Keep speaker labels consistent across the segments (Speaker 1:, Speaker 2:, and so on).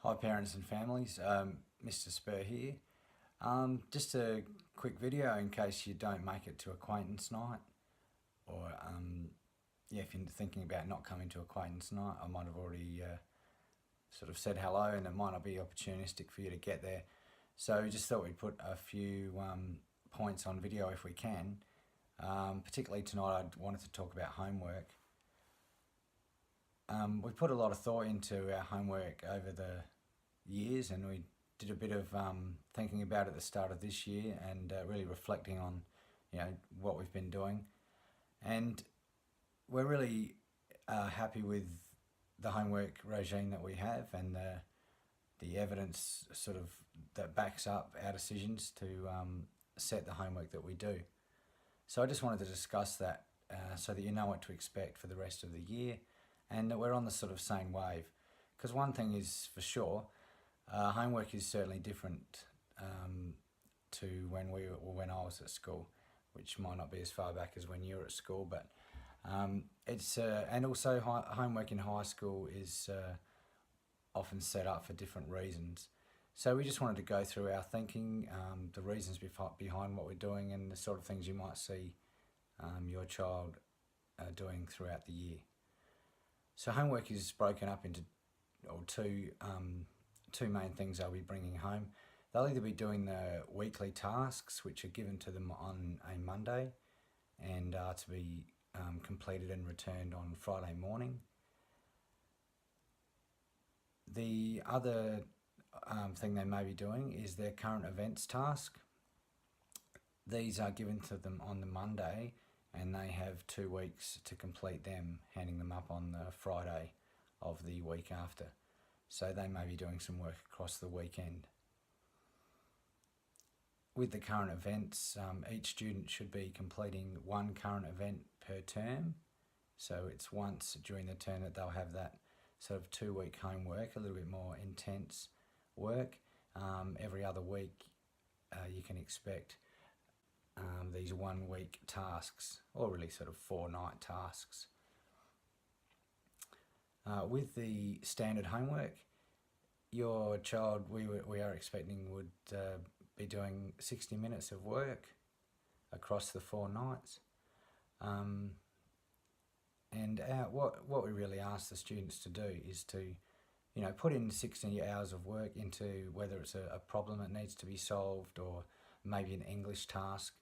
Speaker 1: Hi parents and families, Mr. Spur here. Just a quick video in case you don't make it to acquaintance night, or if you're thinking about not coming to acquaintance night, I might have already sort of said hello and it might not be opportunistic for you to get there. So we just thought we'd put a few points on video if we can. Particularly tonight I wanted to talk about homework. We put a lot of thought into our homework over the years, and we did a bit of thinking about it at the start of this year and really reflecting on what we've been doing, and we're really happy with the homework regime that we have and the evidence sort of that backs up our decisions to set the homework that we do. So I just wanted to discuss that so that you know what to expect for the rest of the year and that we're on the sort of same wave. Because one thing is for sure, homework is certainly different to when I was at school, which might not be as far back as when you were at school, but it's and also homework in high school is often set up for different reasons. So we just wanted to go through our thinking, the reasons behind what we're doing, and the sort of things you might see your child doing throughout the year. So homework is broken up into two main things they'll be bringing home. They'll either be doing the weekly tasks, which are given to them on a Monday and are to be completed and returned on Friday morning. The other thing they may be doing is their current events task. These are given to them on the Monday and they have 2 weeks to complete them, handing them up on the Friday of the week after. So they may be doing some work across the weekend. With the current events, each student should be completing one current event per term. So it's once during the term that they'll have that sort of 2-week homework, a little bit more intense work. Every other week you can expect these 1-week tasks, or really sort of 4-night tasks. With the standard homework, your child, we are expecting, would be doing 60 minutes of work across the 4 nights. And what we really ask the students to do is to put in 60 hours of work into whether it's a problem that needs to be solved or maybe an English task.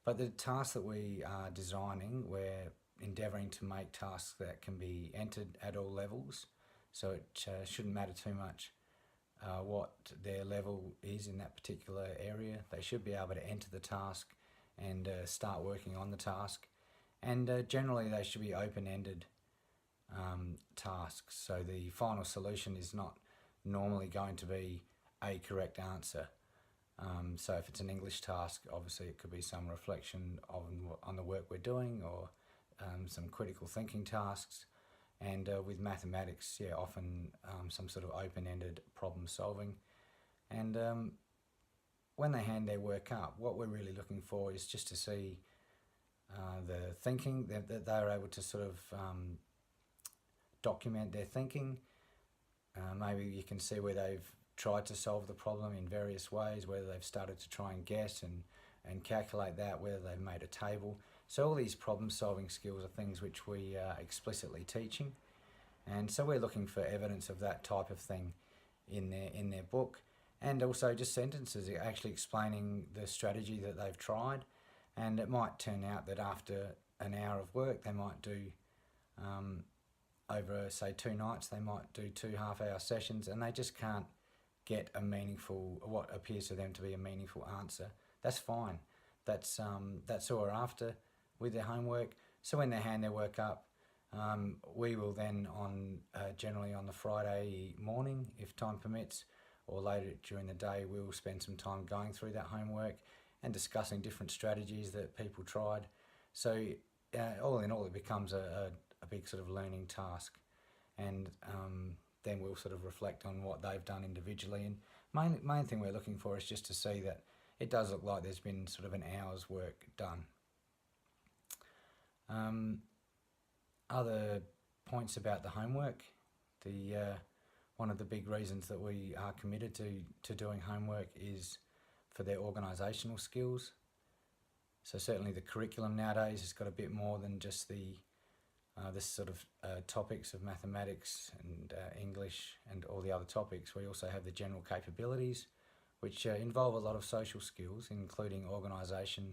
Speaker 1: But the tasks that we are designing, we're endeavouring to make tasks that can be entered at all levels. So it shouldn't matter too much what their level is in that particular area. They should be able to enter the task and start working on the task. And generally they should be open-ended tasks. So the final solution is not normally going to be a correct answer. So if it's an English task, obviously it could be some reflection on the work we're doing, or some critical thinking tasks. And with mathematics, often some sort of open-ended problem solving. And when they hand their work up, what we're really looking for is just to see the thinking, that they're able to sort of document their thinking. Maybe you can see where they've tried to solve the problem in various ways, whether they've started to try and guess and calculate that, whether they've made a table. So all these problem solving skills are things which we are explicitly teaching, and so we're looking for evidence of that type of thing in their book, and also just sentences actually explaining the strategy that they've tried. And it might turn out that after an hour of work they might do over say 2 nights, they might do 2 half-hour sessions, and they just can't get a meaningful, what appears to them to be a meaningful answer. That's fine. That's all we're after with their homework. So when they hand their work up, we will then generally on the Friday morning, if time permits, or later during the day, we will spend some time going through that homework and discussing different strategies that people tried. So all in all, it becomes a big sort of learning task. And then we'll sort of reflect on what they've done individually. And main thing we're looking for is just to see that it does look like there's been sort of an hour's work done. Other points about the homework. one of the big reasons that we are committed to doing homework is for their organisational skills. So certainly the curriculum nowadays has got a bit more than just this sort of topics of mathematics and English and all the other topics. We also have the general capabilities, which involve a lot of social skills, including organisation.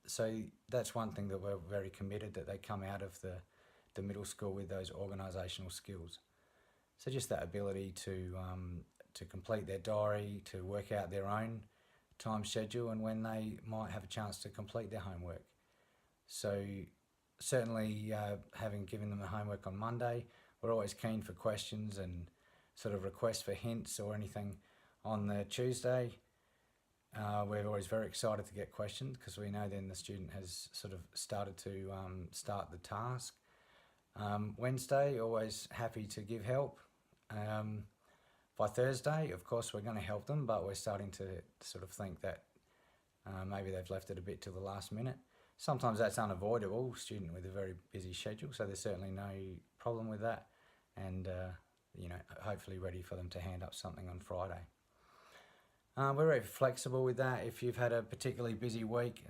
Speaker 1: So that's one thing that we're very committed, that they come out of the middle school with those organisational skills. So just that ability to complete their diary, to work out their own time schedule and when they might have a chance to complete their homework. So certainly having given them the homework on Monday, we're always keen for questions and sort of requests for hints or anything on the Tuesday. We're always very excited to get questions because we know then the student has sort of started to start the task. Wednesday, always happy to give help. By Thursday, of course, we're going to help them, but we're starting to sort of think that maybe they've left it a bit till the last minute. Sometimes that's unavoidable, student with a very busy schedule, so there's certainly no problem with that, and hopefully ready for them to hand up something on Friday. We're very flexible with that. If you've had a particularly busy week,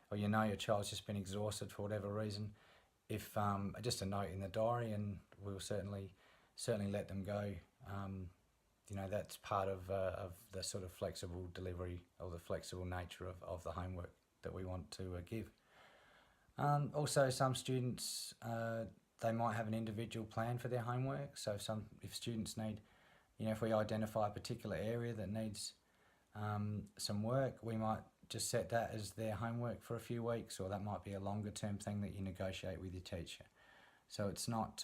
Speaker 1: or your child's just been exhausted for whatever reason, if just a note in the diary, and we'll certainly let them go. That's part of the sort of flexible delivery or the flexible nature of the homework that we want to give. Also, some students, they might have an individual plan for their homework. So if students need, if we identify a particular area that needs some work, we might just set that as their homework for a few weeks, or that might be a longer term thing that you negotiate with your teacher. So it's not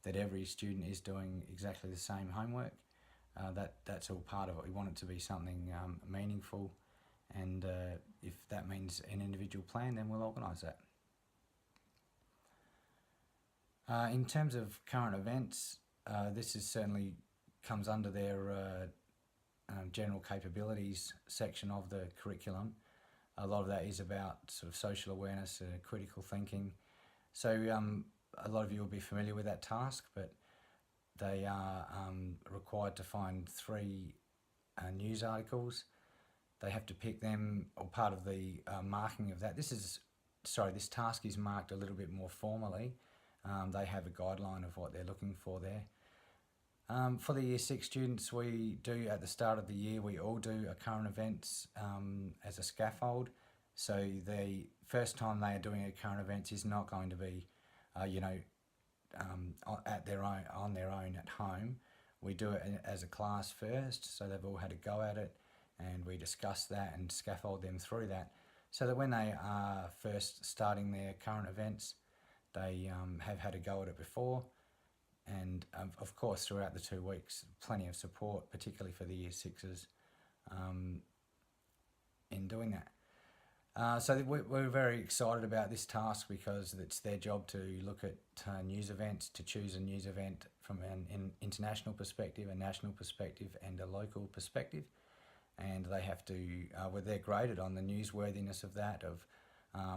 Speaker 1: that every student is doing exactly the same homework. That's all part of it. We want it to be something meaningful, and if that means an individual plan, then we'll organise that. In terms of current events, this is certainly comes under their general capabilities section of the curriculum. A lot of that is about sort of social awareness, critical thinking. So a lot of you will be familiar with that task, but they are required to find 3 news articles. They have to pick them, or part of the marking of that. This task is marked a little bit more formally. They have a guideline of what they're looking for there. For the Year 6 students, we do, at the start of the year, we all do a current events as a scaffold. So the first time they are doing a current events is not going to be, on their own at home. We do it as a class first, so they've all had a go at it, and we discuss that and scaffold them through that, so that when they are first starting their current events, they have had a go at it before. And of course, throughout the 2 weeks, plenty of support, particularly for the Year 6s, in doing that. So we're very excited about this task because it's their job to look at news events, to choose a news event from an international perspective, a national perspective, and a local perspective. And they have to, they're graded on the newsworthiness of that, of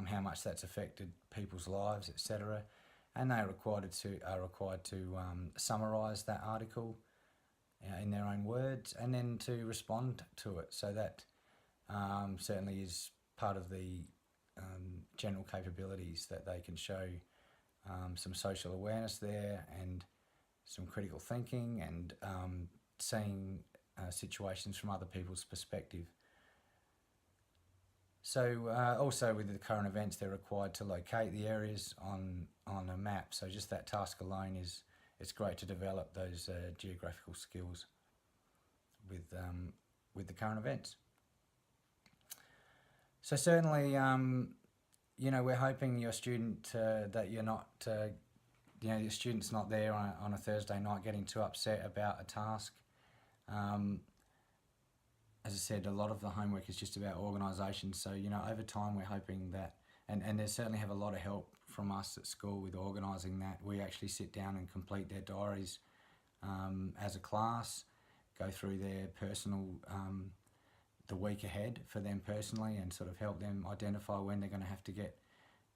Speaker 1: how much that's affected people's lives, etc. And they are required to summarise that article in their own words, and then to respond to it. So that certainly is part of the general capabilities, that they can show some social awareness there, and some critical thinking, and seeing situations from other people's perspective. So also with the current events, they're required to locate the areas on a map. So just that task alone it's great to develop those geographical skills with the current events. So certainly, we're hoping your student that you're not, your student's not there on a Thursday night getting too upset about a task. As I said, a lot of the homework is just about organisation. So, over time we're hoping that, and they certainly have a lot of help from us at school with organising that. We actually sit down and complete their diaries as a class, go through their personal, the week ahead for them personally, and sort of help them identify when they're going to have to get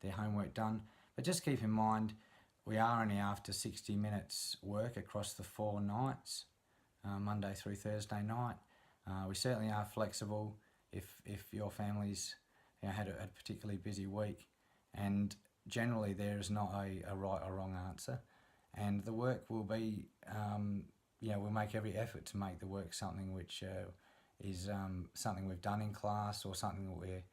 Speaker 1: their homework done. But just keep in mind, we are only after 60 minutes work across the 4 nights, Monday through Thursday night. We certainly are flexible if your family's had a particularly busy week, and generally there is not a right or wrong answer, and the work will be we'll make every effort to make the work something which is something we've done in class or something that we're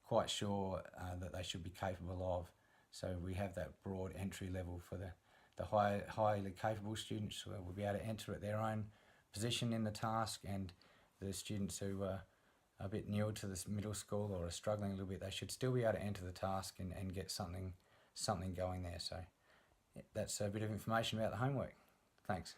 Speaker 1: quite sure that they should be capable of. So we have that broad entry level for the highly capable students who will be able to enter at their own position in the task, and the students who are a bit newer to this middle school or are struggling a little bit, they should still be able to enter the task and get something going there. So that's a bit of information about the homework. Thanks.